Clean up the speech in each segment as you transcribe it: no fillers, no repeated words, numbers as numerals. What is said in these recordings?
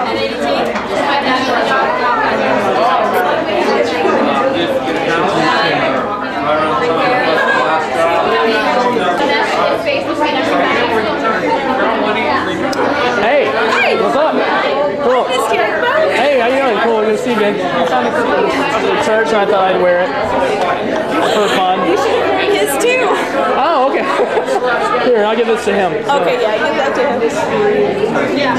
Hey, what's up? Cool. Hey, how you doing? Cool, good to see you, man. I found it at church and I thought I'd wear it for fun. You should wear his too. Oh, okay. Here, I'll give this to him. So. Okay, yeah, give that to him. Yeah.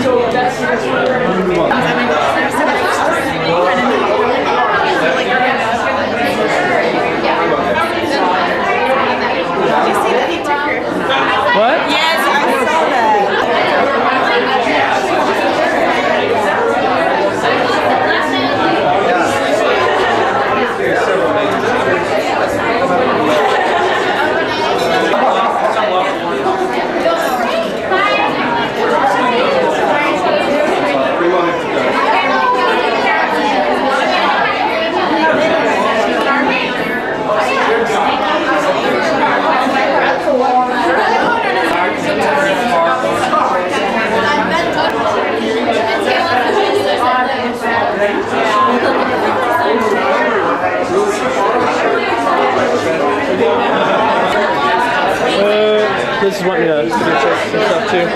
Did you see that he took her? What? Yes, I saw that. This is wanting me to check some stuff too.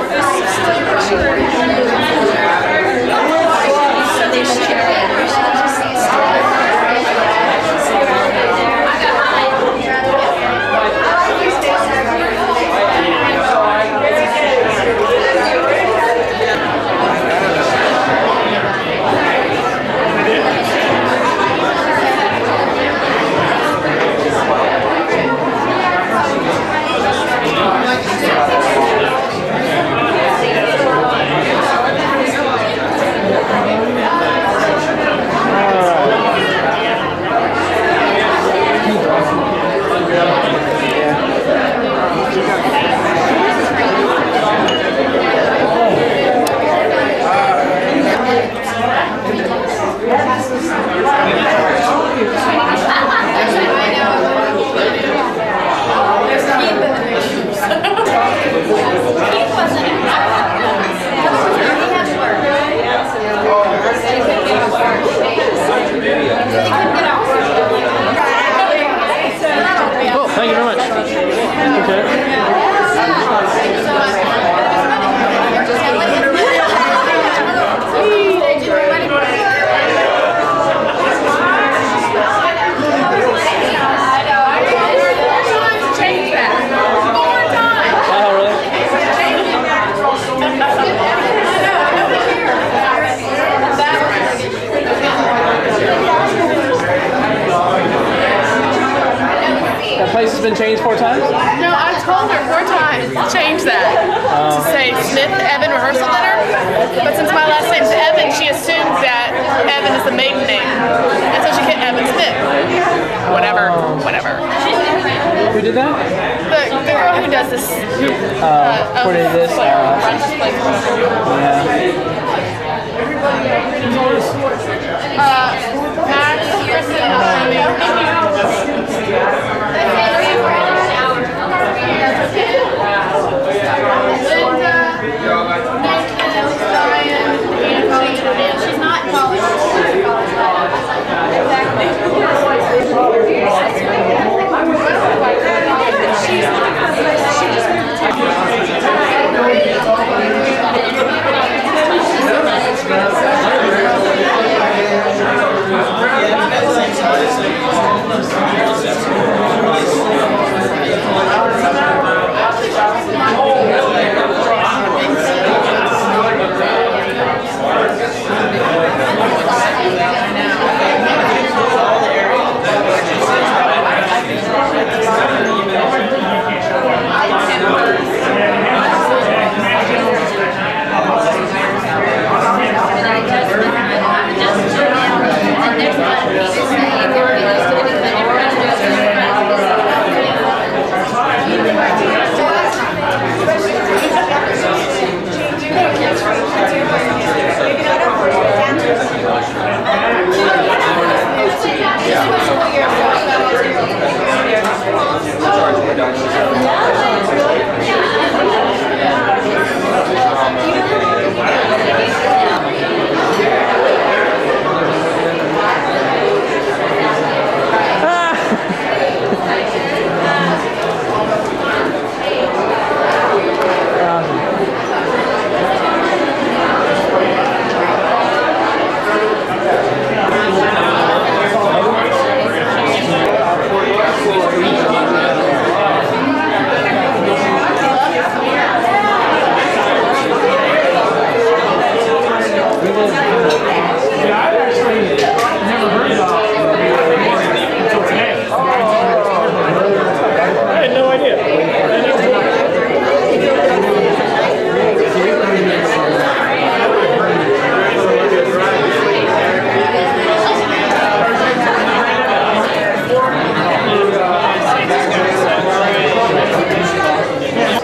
Thank you very much. Okay. Place has been changed 4 times? No, I told her 4 times to change that. To say Smith Evan Rehearsal Dinner. But since my last name's Evan, she assumed that Evan is the maiden name. And so she hit Evan Smith. Whatever. Who did that? The girl who does this. Coordinated this. Runs this place. She's not in college. She's Yeah, I've actually never heard about it until today. I had no idea.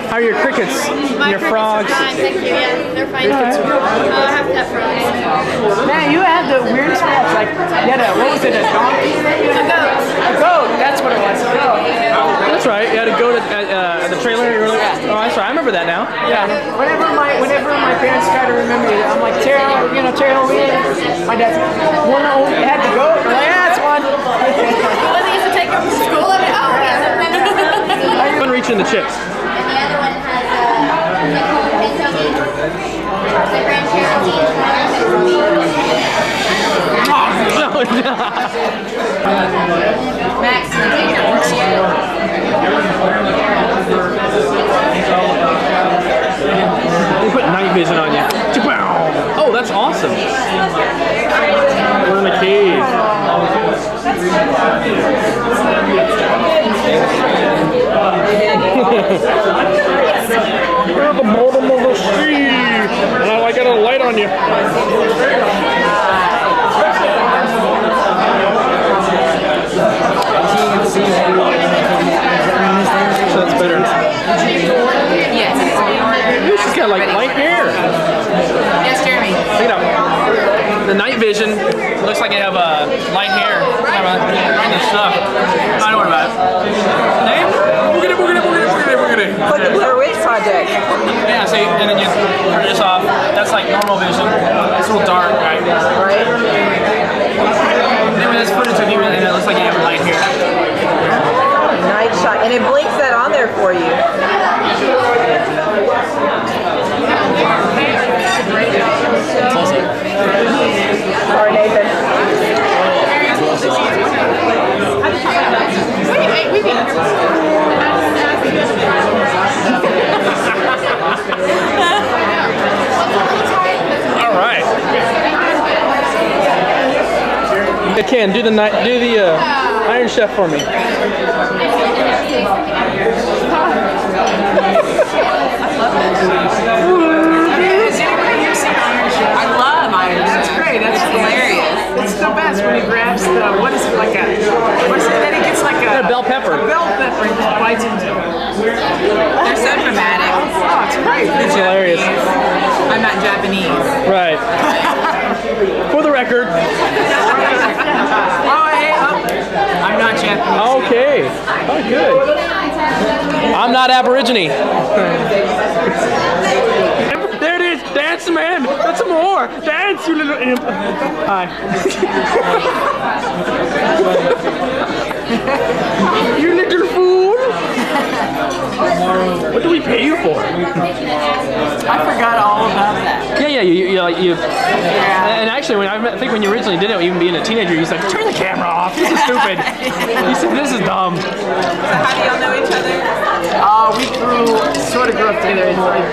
How are your crickets? My Your crickets frogs? are fine, thank you. Yeah, they're fine. I have pet frogs. Man, you had the weirdest pets. Like, you had a, what was it, a donkey? A goat. A goat, that's what it was. A goat. That's right. You had a goat at the trailer. You were like, oh, that's right. I remember that now. Yeah. Whenever my parents try to remember it, I'm like, Terrell, Terrell, my dad's one had the goat. I'm like, yeah, that's one. When they used to take them to school, I mean, oh, yeah. I've been reaching the chips. And the other one has the Grand Cherokee. No, no. Max, you take your first They put night vision on you. Oh, that's awesome. We're in the cave. You're the bottom of the sea, and I got a light on you. So that's better. Yes. She's got like light hair. Yes, Jeremy. Look it up. The night vision looks like you have light hair. Random stuff. I don't worry about it. Name? Boogity. Like the Blair Witch Project. Yeah, see, and then you turn this off. That's like normal vision. It's a little dark, right? Right? Anyway, that's footage of you, and it looks like you have light hair. Night shot. And it blinks that on there for you. Sorry, Nathan. All right. Ken, do the Iron Chef for me. I love Iron. That's great. That's hilarious. It's the best when he grabs the, what is it, like a, what is it, then he gets like a bell pepper. A bell pepper and just bites into it. They're so dramatic. Oh, it's great. It's hilarious. I'm not Japanese. Right. For the record. Oh, hey, I'm not Japanese. Okay. Oh, good. I'm not Aborigine. There it is. Dance, man. That's more. Dance, you little imp. Hi. You little fool. What do we pay you for? I forgot all about that. Yeah, you. And actually, I think when you originally did it, even being a teenager, you said, "Turn the camera off. This is stupid." You said, "This is dumb." So how do y'all know each other? We sort of grew up together in like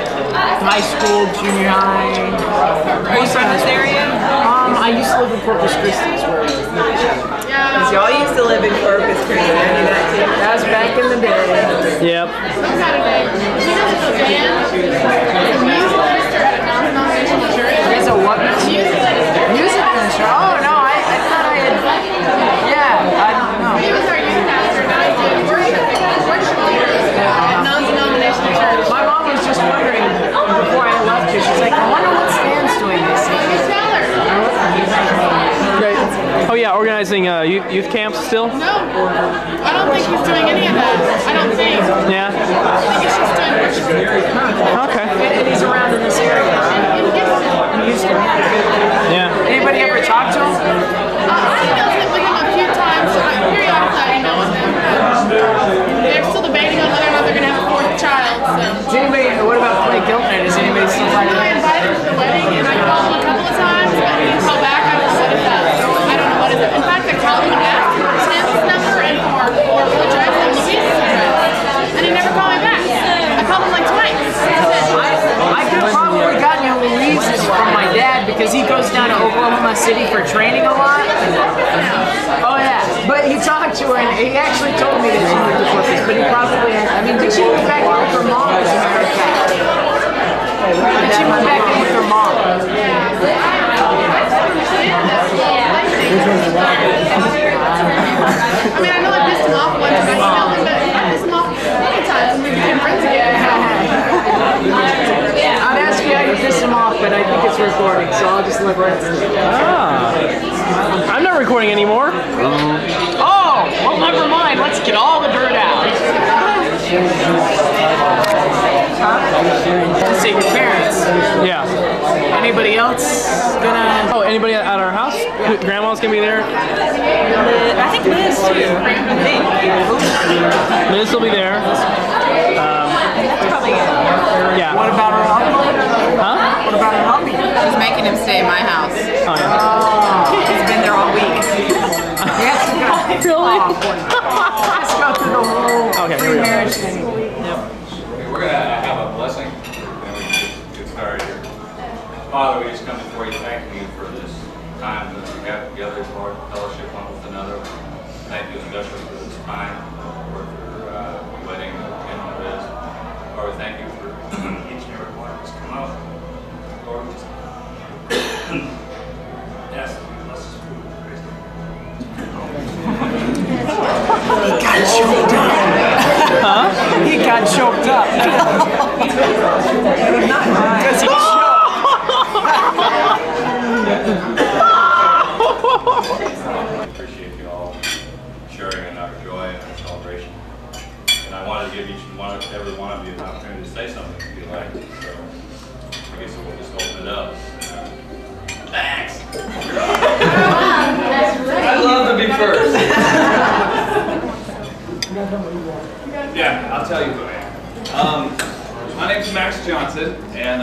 high school, junior high. Are you from this area? I used to live in Corpus Christi. Because y'all used to live in Corpus Christi. I knew that too. That was back in the day. Yep. There's a what? Music ministry. Oh no, I thought I had. Yeah, I don't know. He was our youth pastor, and I did worship leaders at non-denominational church. My mom was just wondering before I left here. She's like, I wonder what Stan's doing this year. Tell her. Great. Oh yeah, organizing youth camps still? No, I don't think he's doing any of that. I don't think. Yeah. I think he's just doing worship. Okay. And he's around in this area. In Houston. Yeah. Anybody ever talk to him? I emailed with him a few times. Periodically I email with him. They're still debating on whether or not they're going to have a fourth child. So. Does anybody, what about Clay Giltner? Does anybody still talk to I him? invited him to the wedding, and I called him a couple of times, but he didn't call back. I was what is that? I don't know what is it. In fact, I called him and asked for his number and for Billy Joyce and Louise's address, and he never called me back. I called him like twice. I could have probably gotten you a Oklahoma City for training a lot. Oh yeah, but he talked to her and he actually told me that she moved to Corpus, but he probably, I mean, did she move back in with her mom as a matter of fact? Did she move back in with her mom? I mean, I know I pissed him off once by smelling, but I pissed him off many times and we became friends again. I'd ask you how you piss him off, but I think it's recording, so I'll just let that stay. I'm not recording anymore. Oh, well, never mind. Let's get all the dirt out. Let's see, your parents. Yeah. Anybody else gonna? Oh, anybody at our house? Grandma's gonna be there. I think Liz too. Liz will be there. That's probably it. Yeah. What about her hubby? Huh? What about her hubby? She's making him stay in my house. Oh, yeah. He's been there all week. Yes, we got. Really? Let's go through the whole Okay, here we go. pre-marriage thing. We're going to have a blessing, and we can get started here. Father, we just come before you, thanking you for this time that we have together, Lord, fellowship one with another. Thank you especially for this time, Lord, for the wedding of Tim and Liz. Lord, we thank you for each and every one who's come out. Lord, we just ask that you bless this food. Praise the He got choked up. Huh? He got choked up. Because he choked. appreciate you all sharing in our joy and our celebration. And I wanted to give every one of you an opportunity to say something if you like. So I guess we'll just open it up. Thanks. I love to be first. Yeah, I'll tell you who I am. My name's Max Johnson, and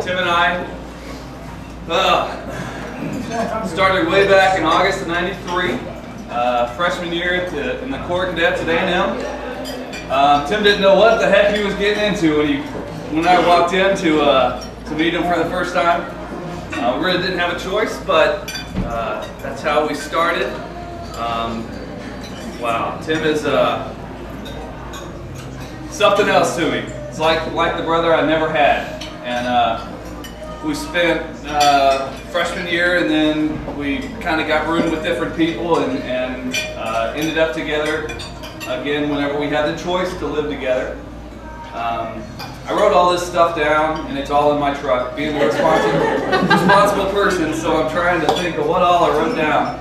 Tim and I started way back in August of '93, freshman year in the core cadets at A&M. Tim didn't know what the heck he was getting into when I walked in to meet him for the first time. We really didn't have a choice, but that's how we started. Wow, Tim is something else to me. It's like the brother I never had, and we spent freshman year, and then we kind of got roomed with different people, and ended up together again whenever we had the choice to live together. I wrote all this stuff down, and it's all in my truck. Being a responsible person, so I'm trying to think of what all I wrote down.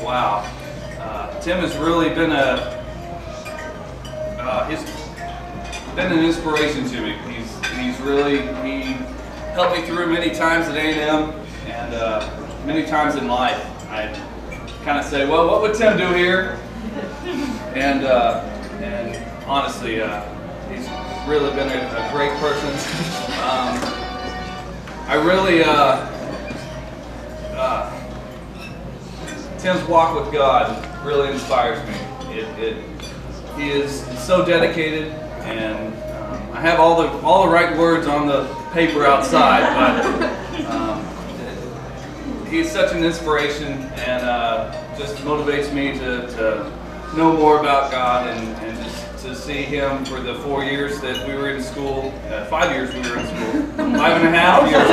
Wow, Tim has really been he's been an inspiration to me. He helped me through many times at A&M and many times in life. I kind of say, well, what would Tim do here? And honestly, he's really been a great person. I really, Tim's walk with God really inspires me. He is so dedicated, and I have all the right words on the paper outside, but he's such an inspiration, and just motivates me to know more about God, and just to see him for the 4 years that we were in school, 5 years we were in school, 5.5 years.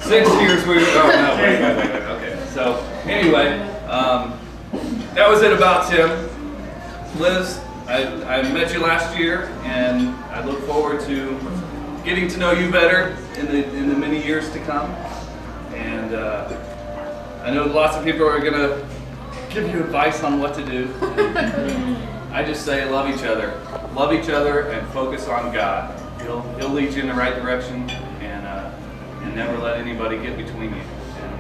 6 years we were, oh no, wait, okay. So anyway, that was it about Tim. Liz, I met you last year, and I look forward to getting to know you better in the many years to come. And I know lots of people are gonna give you advice on what to do. I just say love each other, and focus on God. He'll lead you in the right direction, and never let anybody get between you. And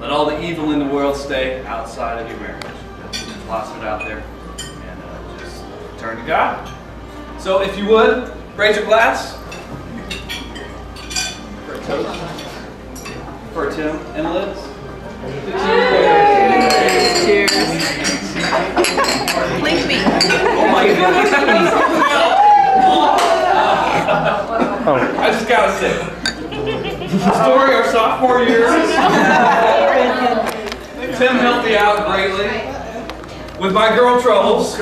let all the evil in the world stay outside of your marriage. There's lots of it out there. Just turn to God. So if you would, raise your glass for a toast for Tim and Liz. Cheers. Link me. Oh my goodness. I story our sophomore year. Tim helped me out greatly with my girl troubles.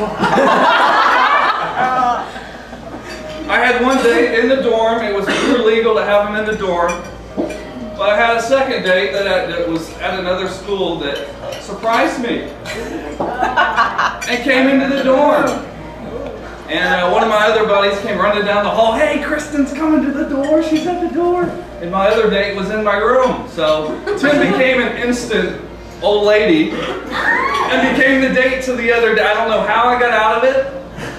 I had one date in the dorm. It was illegal to have him in the dorm. But I had a second date that was at another school that surprised me and came into the dorm. And one of my other buddies came running down the hall. Hey, Kristen's coming to the door. She's at the door. And my other date was in my room. So Tim became an instant old lady and became the date to the other day. I don't know how I got out of it,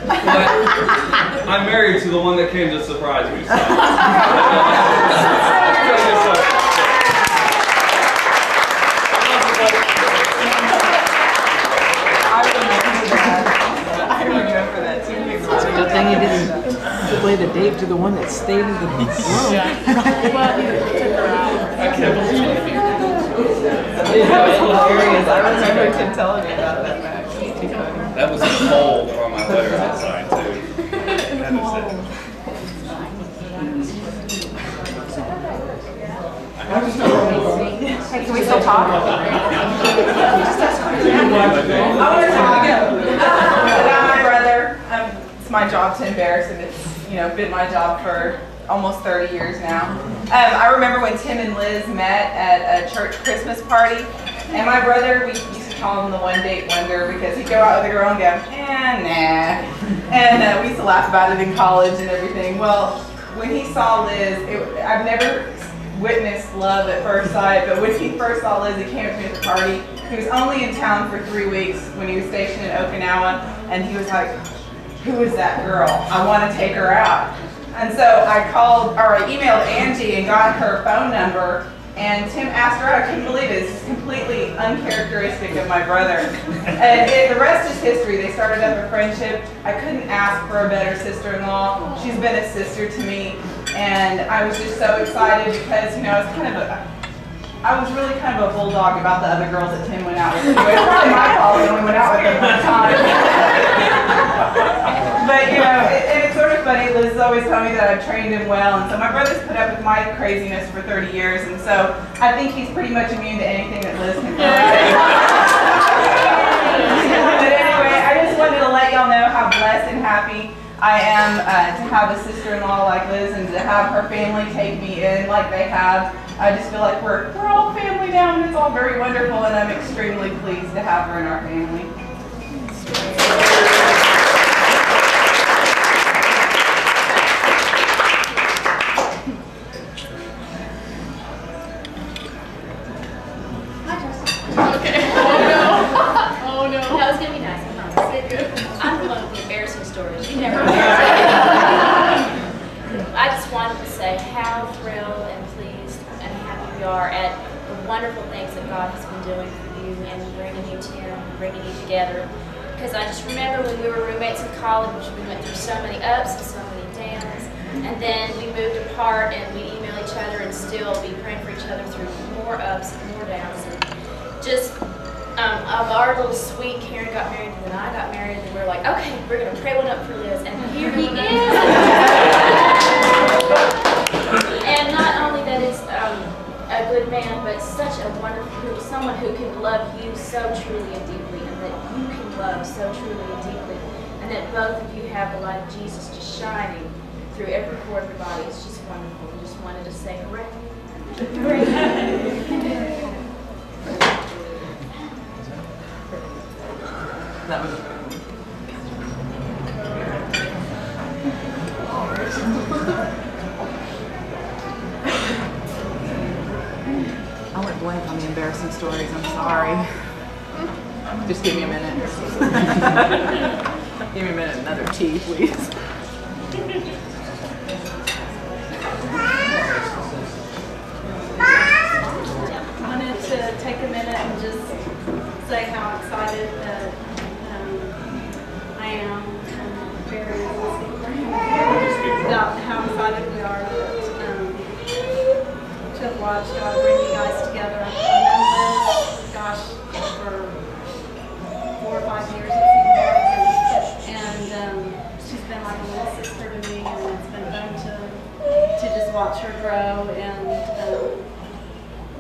but I'm married to the one that came to surprise me. So. I remember that too. It's a good thing you didn't play the date to the one that stayed in the room. I can't believe it. That was hilarious. I remember Tim telling me about that back. That was cold on my letter outside too. Hey, can we still talk? I want to talk about my brother. It's my job to embarrass him. It's been my job for almost 30 years now. I remember when Tim and Liz met at a church Christmas party, and my brother, we used to call him the one date wonder because he'd go out with a girl and go, nah. And we used to laugh about it in college and everything. Well, when he saw Liz, I've never witnessed love at first sight, but when he first saw Liz, he came up to me at the party. He was only in town for 3 weeks when he was stationed in Okinawa, and he was like, who is that girl? I want to take her out. And so I emailed Angie and got her phone number, and Tim asked her out. I couldn't believe it. It's completely uncharacteristic of my brother. And the rest is history. They started up a friendship. I couldn't ask for a better sister-in-law. She's been a sister to me, and I was just so excited because, I was really kind of a bulldog about the other girls that Tim went out with. Anyway, it's probably my fault we only went out with them one time. But, and it's sort of funny. Liz always told me that I've trained him well, and so my brother's put up with my craziness for 30 years, and so I think he's pretty much immune to anything that Liz can throw at him. But anyway, I just wanted to let y'all know how blessed and happy I am to have a sister-in-law like Liz and to have her family take me in like they have. I just feel like we're all family now, and it's all very wonderful, and I'm extremely pleased to have her in our family. Okay. Oh no. That was gonna be nice, I promise. I'm the one with the embarrassing stories. You never. I just wanted to say how thrilled and pleased and happy we are at the wonderful things that God has been doing for you and bringing you to Him, bringing you together. Because I just remember when we were roommates in college, we went through so many ups and so many downs, and then we moved apart and we email each other and still be praying for each other through more ups and more downs. And just of our little sweet, Karen got married and then I got married, and we were like, okay, we're going to pray one up for Liz, and here he is. And not only that he's a good man, but such a wonderful, someone who can love you so truly and deeply, and that you can love so truly and deeply, and that both of you have the light of Jesus just shining through every pore of your body. It's just wonderful. We just wanted to say hooray. That was I went blank on the embarrassing stories. I'm sorry. Just give me a minute. Give me a minute. Another tea, please. I wanted to take a minute and just say how excited that I am very about how excited we are that to have watched God bring you guys together. I've known Liz, gosh, for 4 or 5 years it seems like, and she's been like a little sister to me, and it's been fun to just watch her grow and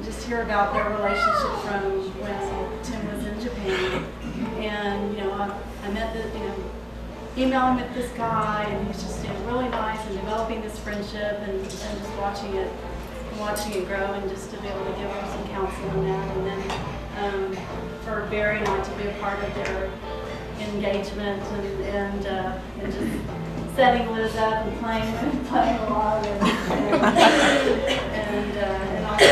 just hear about their relationship from when Tim was in Japan. And I met emailing with this guy, and he's just really nice and developing this friendship, and just watching it grow, and just to be able to give her some counsel on that, and then for Barry and I to be a part of their engagement and just setting Liz up and playing along and also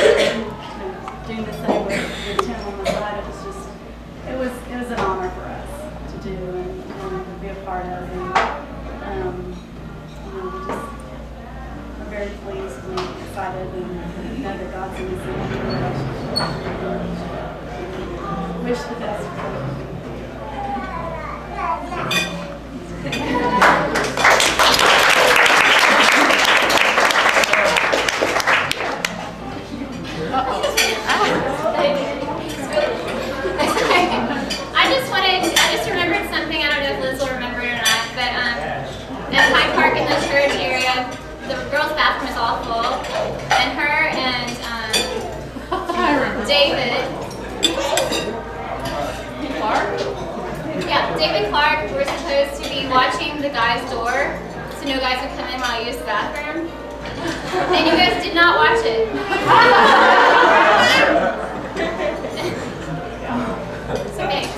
doing the same with Tim on the side. It was an honor for us to do and be a part of, and I'm very pleased and excited and know that God's in this relationship. Wish the best for her. I just remembered something. I don't know if Liz will remember it or not, but at Hyde Park in the church area, the girls' bathroom is all full, and her and David Clark? Yeah, David Clark were supposed to be watching the guy's door, so no guys would come in while I used the bathroom. And you guys did not watch it. So thanks.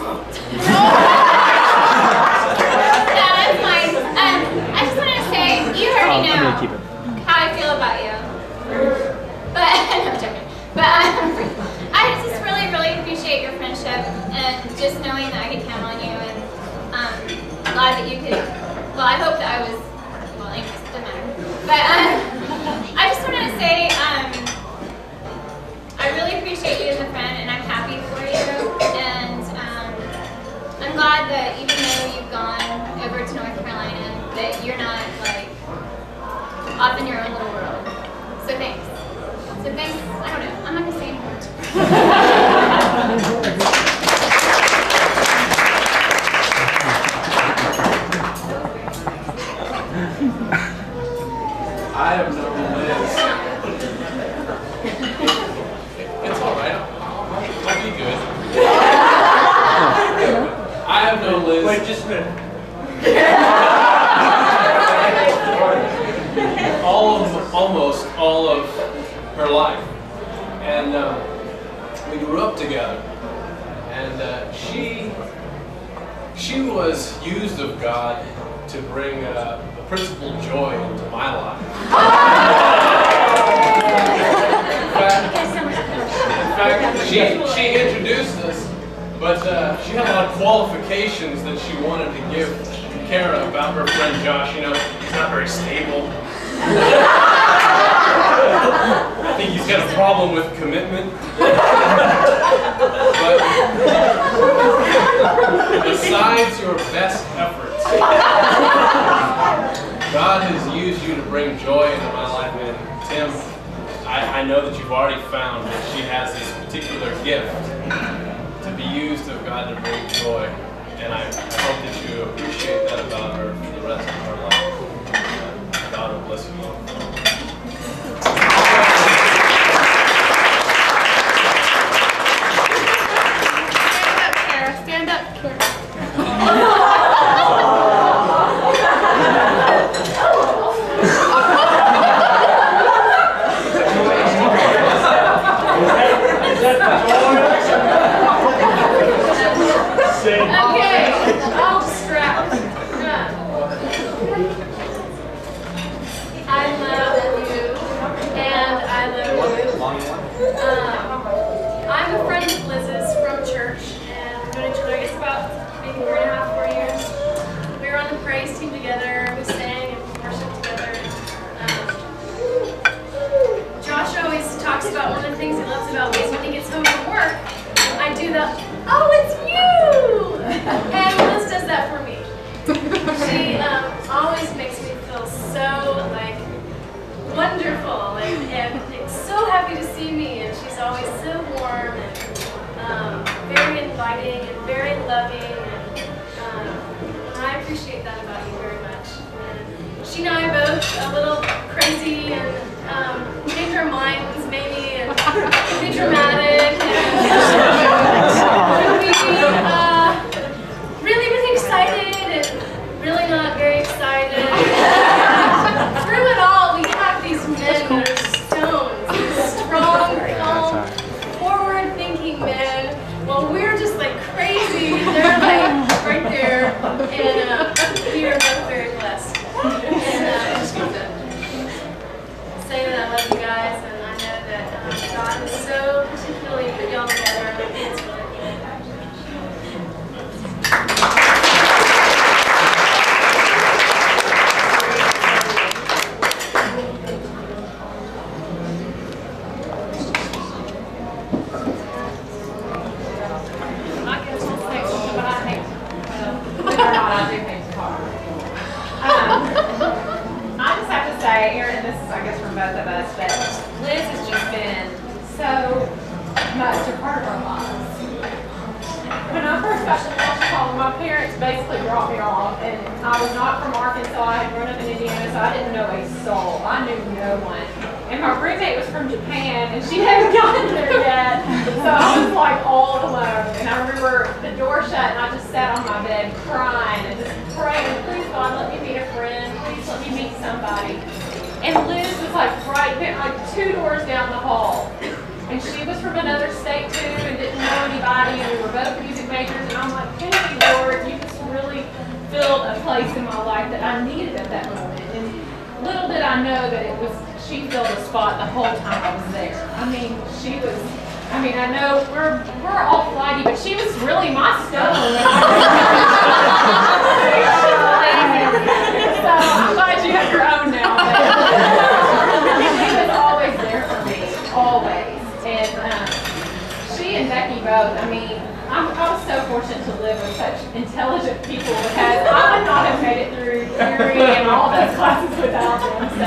Yeah, that's fine. I just wanted to say, you already know how I feel about you. But, no, I'm joking. But I just really, really appreciate your friendship and just knowing that I could count on you, and glad that you could, well, I hope that I was, well, anyways, it doesn't matter. But I just wanted to say, I really appreciate you as a friend, and I'm happy for you, and I'm glad that even though you've gone over to North Carolina, that you're not, like, off in your own little world. So thanks. So thanks, I don't know, I'm not going to say anymore. I have known Liz. It's all right. I'll be good. I have known Liz. Wait, just a minute. Almost all of her life, and we grew up together. And she was used of God to bring a principal joy into my life. In fact, she introduced us, but she had a lot of qualifications that she wanted to give Kara about her friend Josh. You know, he's not very stable. I think he's got a problem with commitment. But besides your best efforts, God has used you to bring joy into my life. And Tim, I know that you've already found that she has this particular gift to be used of God to bring joy. And I hope that you appreciate that about her for the rest of her life. God will bless you all. Stand up, Kara. Okay, all strapped. so I didn't know a soul. I knew no one. And my roommate was from Japan, and she hadn't gotten there yet. So I was like all alone. And I remember the door shut, and I just sat on my bed crying and just praying, please God, let me meet a friend. Please let me meet somebody. And Liz was like right there, like 2 doors down the hall. And she was from another state too and didn't know anybody, and we were both music majors. And I'm like, thank you, Lord, you just really filled a place in my life that I needed at that moment. And little did I know that it was, she filled a spot the whole time I was there. I mean, she was, I mean, I know we're all flighty, but she was really my stone. So I'm glad you have your own now. She was always there for me, always. And she and Becky both, I mean, I was so fortunate to live with such intelligent people because I would not have made it through theory and all those classes without them. So,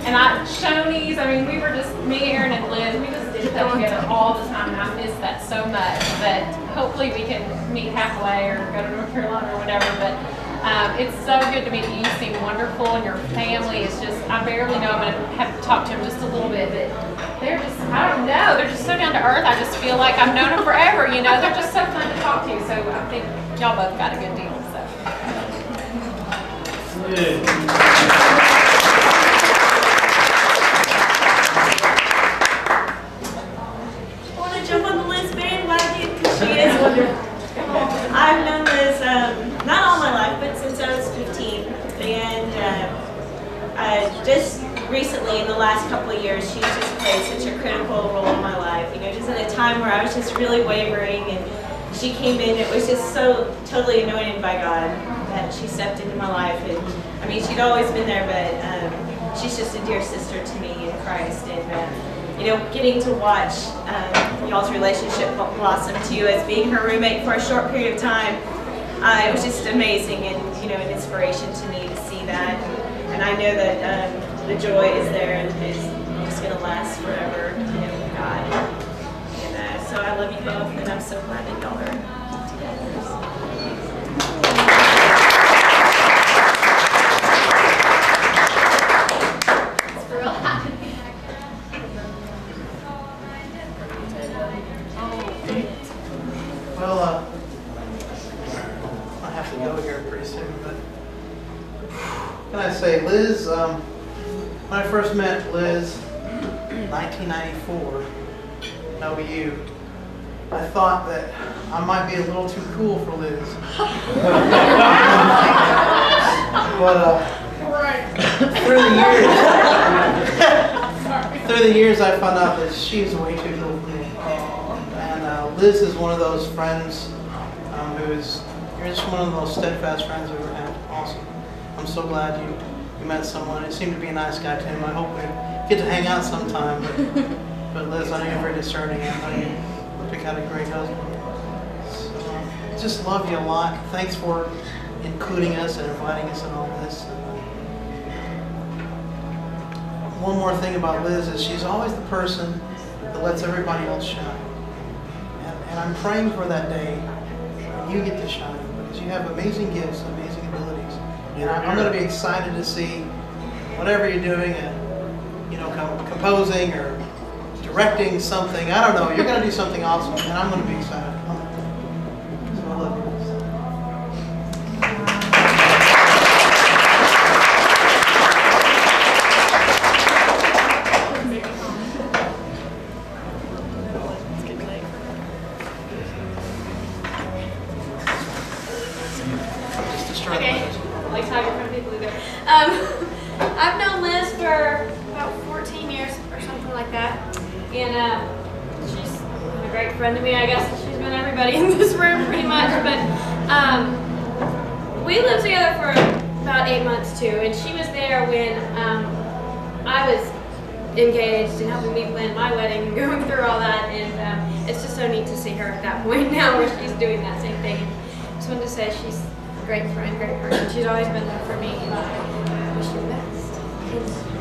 and Shoney's, I mean, we were just, me, Aaron, and Liz, we just did that together all the time, and I miss that so much. But hopefully we can meet halfway or go to North Carolina or whatever. But it's so good to meet you. You seem wonderful, and your family is just, I barely know, I'm going to have to talk to them just a little bit, but they're just, I don't know, they're just so down to earth. I just feel like I've known them forever, you know. They're just so fun to talk to, so I think y'all both got a good deal, so. I want to jump on the Liz bandwagon because she is wonderful. I've known Liz not all my life, but since I was 15, and just recently, in the last couple of years, she's just played such a critical role in my life. You know, just at a time where I was just really wavering, and she came in. It was just so totally anointed by God that she stepped into my life. And I mean, she'd always been there, but she's just a dear sister to me in Christ. And you know, getting to watch y'all's relationship blossom too, as being her roommate for a short period of time, it was just amazing, and you know, an inspiration to me to see that. And I know that the joy is there and is just going to last forever, you know, with God. And so I love you both, and I'm so glad that y'all are together. It's real hot. Well, I have to go here pretty soon, but can I say, Liz, when I first met Liz in 1994, know you, I thought that I might be a little too cool for Liz. But through the years I found out that she's way too cool for me. And Liz is one of those friends you're just one of those steadfast friends we've ever had. Awesome. I'm so glad you met someone. It seemed to be a nice guy, Tim. I hope we get to hang out sometime. But Liz, I know you're very discerning. I know you pick out a great husband. So, just love you a lot. Thanks for including us and inviting us in all this. One more thing about Liz is she's always the person that lets everybody else shine. And I'm praying for that day when you get to shine, because you have amazing gifts, amazing abilities. And I'm going to be excited to see whatever you're doing, you know, composing or directing something. I don't know. You're going to do something awesome, and I'm going to be excited. So I love you. I've known Liz for about 14 years or something like that, and she's been a great friend to me. I guess she's been everybody in this room pretty much, but we lived together for about 8 months too, and she was there when I was engaged and helping me plan my wedding and going through all that, and it's just so neat to see her at that point now where she's doing that same thing. And just wanted to say she's a great friend, great person. She's always been there for me, and I wish you the best. And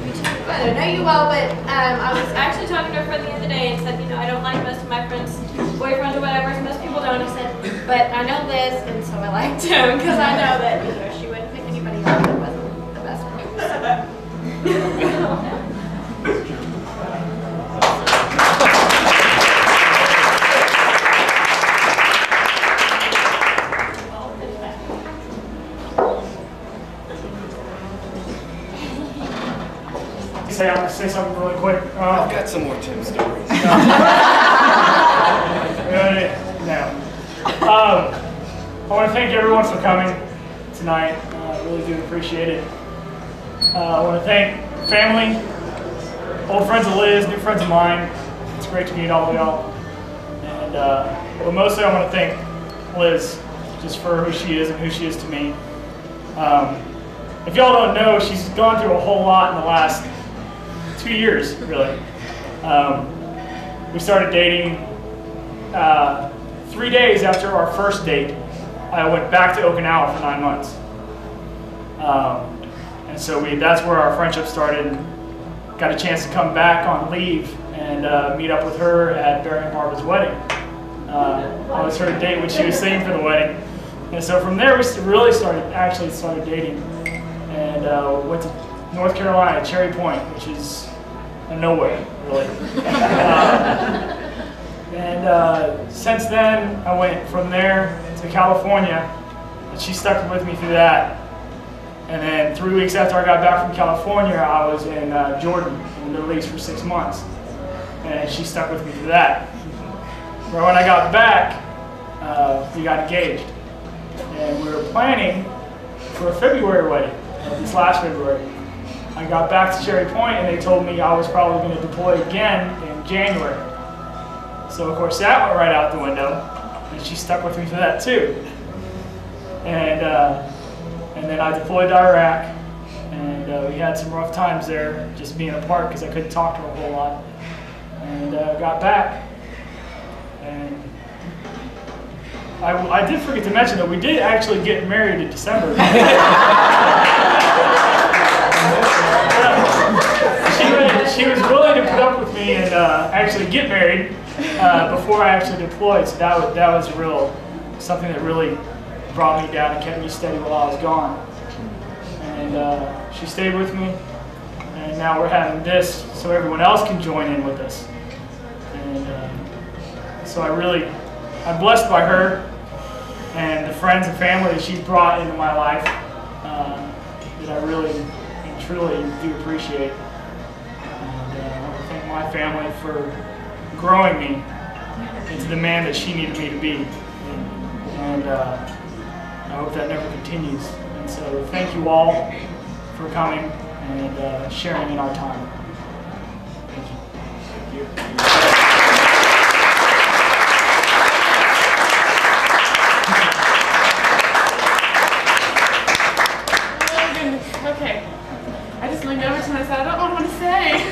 you too. I don't know you well, but I was actually talking to a friend the other day and said, you know, I don't like most of my friends' boyfriends or whatever, so most people don't. I said, but I know Liz, and so I liked him because I know that, you know, she wouldn't pick anybody else that wasn't the best friend. I'm going to say something really quick. I've got some more Tim stories. I want to thank everyone for coming tonight. I really do appreciate it. I want to thank family, old friends of Liz, new friends of mine. It's great to meet all of y'all. And but mostly I want to thank Liz just for who she is and who she is to me. If y'all don't know, she's gone through a whole lot in the last 2 years, really. We started dating 3 days after our first date. I went back to Okinawa for 9 months. And so that's where our friendship started. And got a chance to come back on leave and meet up with her at Barry and Barbara's wedding. I was her date when she was singing for the wedding. And so from there we really started dating. And went to North Carolina, Cherry Point, which is nowhere, really. Since then, I went from there to California, and she stuck with me through that. And then 3 weeks after I got back from California, I was in Jordan, in the Middle East for 6 months. And she stuck with me through that. But when I got back, we got engaged. And we were planning for a February wedding, this last February. I got back to Cherry Point and they told me I was probably going to deploy again in January. So of course that went right out the window, and she stuck with me for that too. And then I deployed to Iraq, and we had some rough times there, just being apart because I couldn't talk to her a whole lot. And got back, and I did forget to mention that we did actually get married in December. She was willing to put up with me and actually get married before I actually deployed. So that was something that really brought me down and kept me steady while I was gone. And she stayed with me, and now we're having this so everyone else can join in with us. And so I'm blessed by her and the friends and family that she's brought into my life that I really and truly do appreciate. And I want to thank my family for growing me into the man that she needed me to be. And I hope that never continues. And so thank you all for coming and sharing in our time. Thank you. Thank you. Okay, I just leaned over to him and I said, I don't know what to say.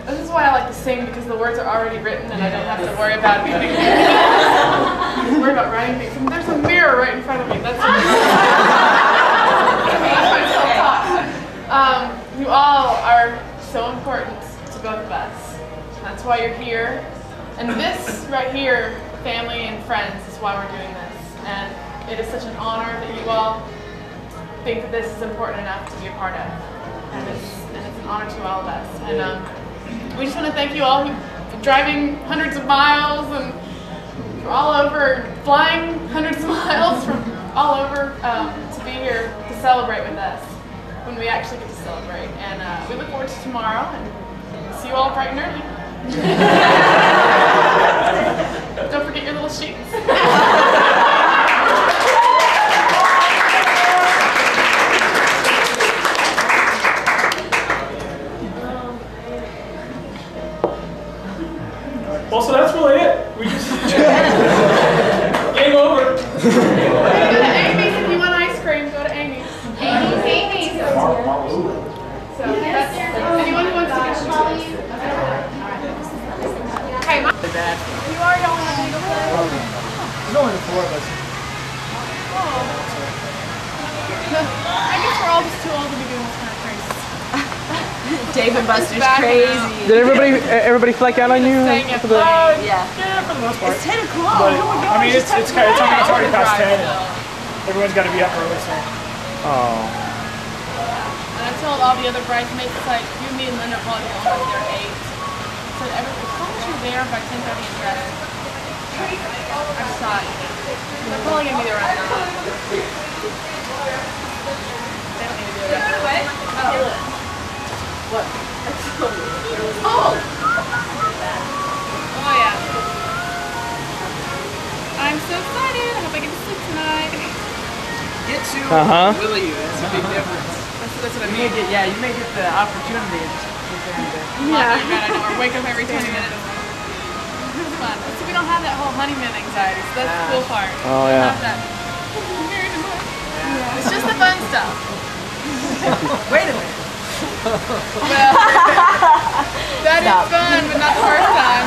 This is why I like to sing, because the words are already written and I don't have to worry about anything. I just worry about writing things. And there's a mirror right in front of me. That's you all are so important to both of us. That's why you're here. And this right here, family and friends, is why we're doing this. And it is such an honor that you all think that this is important enough to be a part of, and it's an honor to all of us. And we just want to thank you all for driving hundreds of miles and from all over, flying hundreds of miles from all over to be here to celebrate with us when we actually get to celebrate. And we look forward to tomorrow and see you all bright and early. Don't forget your little sheets. Well, so that's really it. We just game over. Go to Amy's if you want ice cream. Go to Amy's. Amy's. So that's anyone who wants to get Hey, you are y'all have to go play. There's only the 4 of us. I guess we're all just too old to be doing this kind of crazy. Dave and Buster's crazy. Did everybody flake out on you? Yeah. Yeah, for the most part. It's 10 o'clock. But, I mean, it's already past 10. Everyone's got to be up early, so. Oh. And I told all the other bridesmaids, it's like, you, me, and Linda are probably going like they're 8. So as long as you're there by 10:30 and dressed, I'm sorry. They're probably going to be there around 9. They don't need to do that. What? Oh! Oh yeah. I'm so excited. I hope I get to sleep tonight. Get to will you? That's a big difference. That's what I You mean. may get, you may get the opportunity to sit there and Yeah. I know. Or wake up every 20 minutes. It's fun. So we don't have that whole honeymoon anxiety, so that's the cool part. Oh, We yeah. don't have that. It's just the fun stuff. Wait a minute. Well, that is fun, but not the first time.